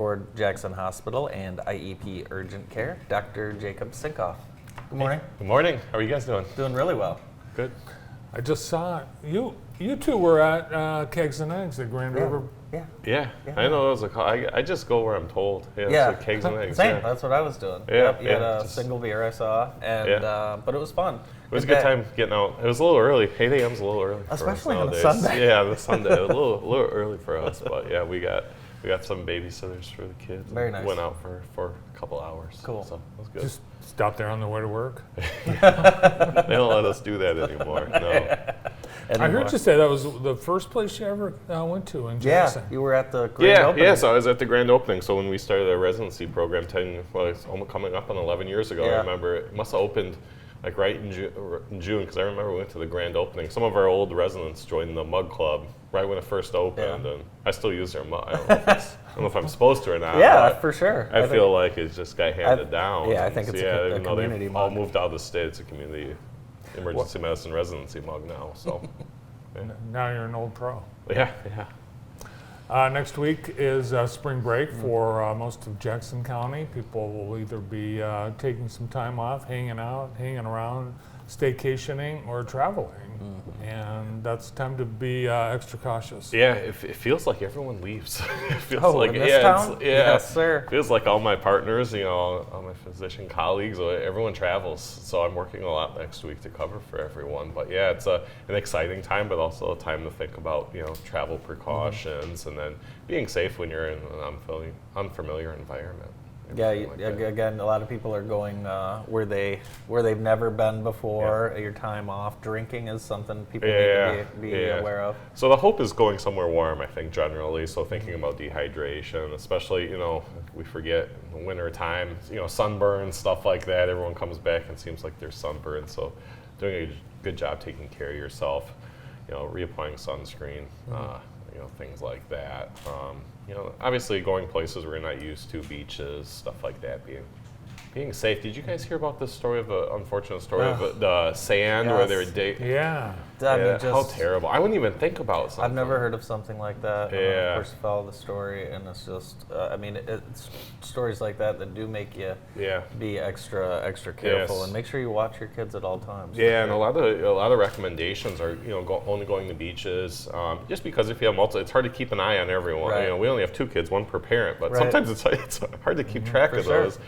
for Jackson Hospital and IEP Urgent Care, Dr. Jacob Sinkoff. Good morning. Good morning. How are you guys doing? Doing really well. Good. I just saw you two were at Kegs and Eggs at Grand River. Yeah. I know it was a call. I just go where I'm told. It's like Kegs and Eggs. Same. Yeah. That's what I was doing. Yeah, You had a just single beer I saw, and but it was fun. It was a good time getting out. It was a little early. 8 a.m.'s a little early for Especially us on a nowadays. Sunday. Yeah, the Sunday. A little early for us, but yeah, we got some babysitters for the kids. Very nice. Went out for a couple hours. Cool. So it was good. Just stop there on the way to work. They don't let us do that anymore. No. I heard you say that was the first place you ever went to in Jackson. Yeah, you were at the grand opening. Yeah, so I was at the grand opening. So when we started our residency program it's almost coming up on 11 years ago. Yeah. I remember it must have opened like right in June, because I remember we went to the grand opening. Some of our old residents joined the mug club right when it first opened, and I still use their mug. I don't know if I'm supposed to or not. Yeah, for sure. I feel like it just got handed down. Yeah, I think it's a even though community they've mug. all moved out of the state, it's a community emergency medicine residency mug now. So Now you're an old pro. yeah. Next week is spring break for most of Jackson County. People will either be taking some time off, hanging around, staycationing, or traveling. And that's time to be extra cautious. Yeah, it feels like everyone leaves. It feels like in this town? Yes, sir. It feels like all my partners, all my physician colleagues, everyone travels. So I'm working a lot next week to cover for everyone. But yeah, it's an exciting time, but also a time to think about travel precautions and then being safe when you're in an unfamiliar environment. Yeah, Like that. again, a lot of people are going where they've never been before. Your time off. Drinking is something people need to be aware of. So the hope is going somewhere warm, I think, generally. So thinking about dehydration, especially, we forget in the winter time, sunburn, stuff like that. Everyone comes back and seems like they're sunburned. So doing a good job taking care of yourself, reapplying sunscreen, things like that. Obviously going places we're not used to, beaches, stuff like that, being safe. Did you guys hear about this story unfortunate story of the sand where they were dating? Yeah. How terrible. I wouldn't even think about something. I've never heard of something like that. Yeah. I first follow the story, and it's just, it's stories like that do make you be extra careful and make sure you watch your kids at all times. Yeah, and a lot of recommendations are only going to beaches, just because if you have multiple, it's hard to keep an eye on everyone. Right. We only have 2 kids, 1 per parent, but sometimes it's hard to keep track of sure. those.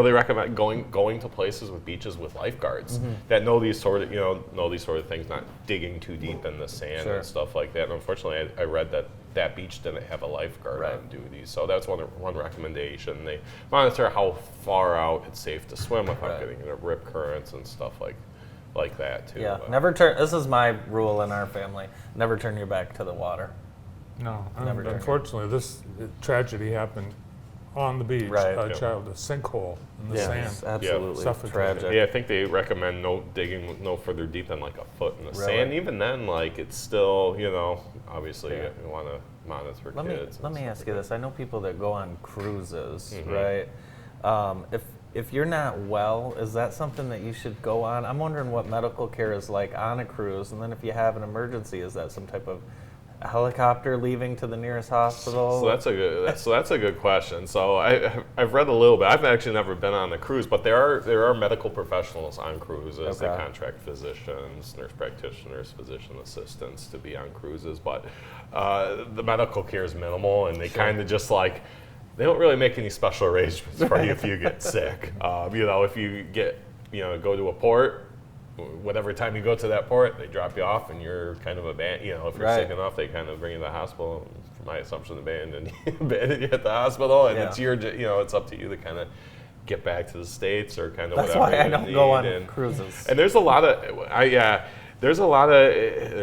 They recommend going to places with beaches with lifeguards that know these sort of things, not digging too deep in the sand and stuff like that. And unfortunately, I read that beach didn't have a lifeguard on duty, so that's one recommendation. They monitor how far out it's safe to swim without getting into rip currents and stuff like that too. Yeah, never turn. This is my rule in our family: never turn your back to the water. No, Never unfortunately, this tragedy happened on the beach. Right. A child, a sinkhole in the sand. Absolutely Suffocated. tragic. Yeah, I think they recommend digging no further deep than like a foot in the sand. Even then, it's still, obviously you want to monitor kids. Let me ask you this. I know people that go on cruises, right? If you're not well, is that something that you should go on? I'm wondering what medical care is like on a cruise, and then if you have an emergency, is that some type of helicopter leaving to the nearest hospital? So that's a good question. So I've read a little bit. I've actually never been on a cruise, but there are medical professionals on cruises. They contract physicians, nurse practitioners, physician assistants to be on cruises, but the medical care is minimal, and they kind of just they don't really make any special arrangements for you if you get sick. If you go to a port, whatever time you go to that port, they drop you off, and you're kind of abandoned. If you're sick enough, they kind of bring you to the hospital. For my assumption, abandon you at the hospiil, and it's it's up to you to kind of get back to the States or kind of That's whatever. why I you don't need. go on cruises. And there's a lot of they're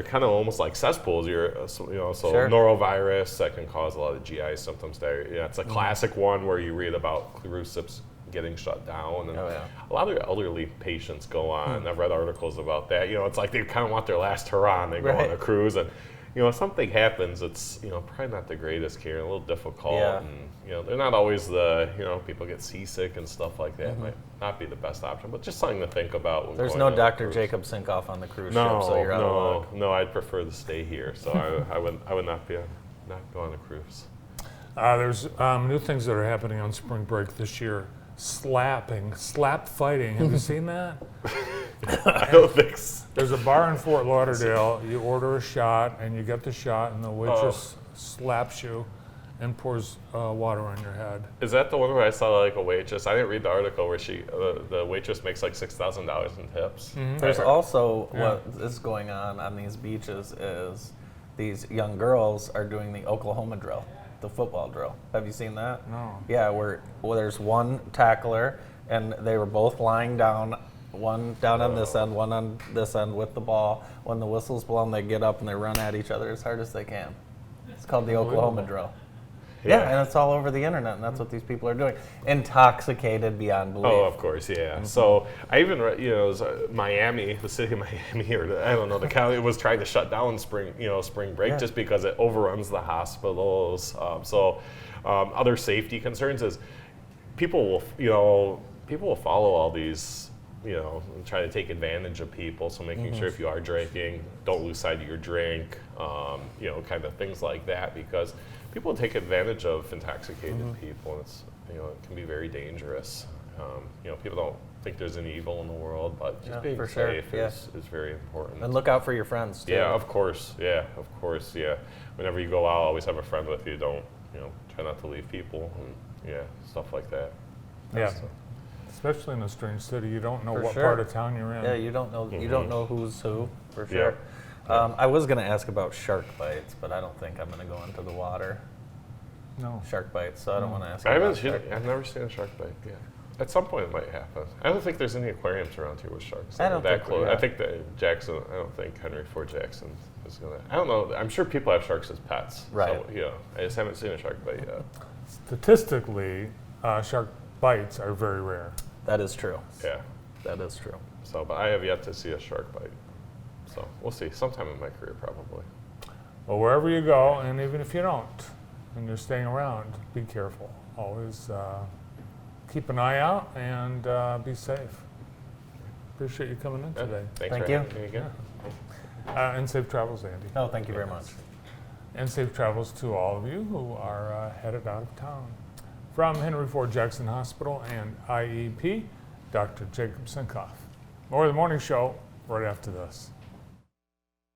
kind of almost like cesspools. Norovirus that can cause a lot of GI symptoms there. Yeah, it's a classic one where you read about cruise ships getting shut down, and a lot of elderly patients go on. I've read articles about that. It's like they kind of want their last hurrah, and they go on a cruise, and if something happens, it's probably not the greatest care, a little difficult, and they're not always people get seasick and stuff like that. Might not be the best option, but just something to think about. When There's going no on a Dr. cruise. Jacob Sinkoff on the cruise ship, so you're out of luck. No, I'd prefer to stay here, so I would not go on a cruise. There's new things that are happening on spring break this year. Slap fighting. Have you seen that? I don't think so. There's a bar in Fort Lauderdale. You order a shot, and you get the shot, and the waitress slaps you and pours water on your head. Is that the one where I saw like a waitress? I didn't read the article where the waitress makes like $6,000 in tips. There's also what is going on these beaches is these young girls are doing the Oklahoma drill, the football drill. Have you seen that? No. Yeah, where there's one tackler and they were both lying down, one down on this end, one on this end with the ball. When the whistle's blown, they get up and they run at each other as hard as they can. It's called the Oklahoma drill. Yeah, and it's all over the internet, and that's what these people are doing. Intoxicated beyond belief. Oh, of course, yeah. So I even read, it was Miami, the city of Miami, or I don't know, the county was trying to shut down spring break just because it overruns the hospitals. Other safety concerns is people will follow all these, and try to take advantage of people. So making sure if you are drinking, don't lose sight of your drink, kind of things like that, because people take advantage of intoxicated people. It's it can be very dangerous. People don't think there's any evil in the world, but just being safe is very important. And look out for your friends too. Yeah, of course. Yeah, of course. Yeah. Whenever you go out, always have a friend with you. Don't try not to leave people and stuff like that. Yeah. Especially in a strange city, you don't know what sure. part of town you're in. Yeah, you don't know. You don't know who's who for sure. I was going to ask about shark bites, but I don't think I'm going to go into the water. No. Shark bites, so I don't want to ask. I've never seen a shark bite. Yeah. At some point it might happen. I don't think there's any aquariums around here with sharks. I don't think close. I think that Jackson. I don't think Henry Ford Jackson is gonna. I don't know. I'm sure people have sharks as pets. Right. So, I just haven't seen a shark bite yet. Statistically, shark bites are very rare. That is true. Yeah. That is true. So, but I have yet to see a shark bite. So we'll see. Sometime in my career, probably. Well, wherever you go, and even if you don't, and you're staying around, be careful. Always keep an eye out and be safe. Appreciate you coming in today. Thanks Thank for you. having me again. And safe travels, Andy. Oh, thank you very much. And safe travels to all of you who are headed out of town. From Henry Ford Jackson Hospital and IEP, Dr. Jacob Sinkoff. More of the morning show right after this.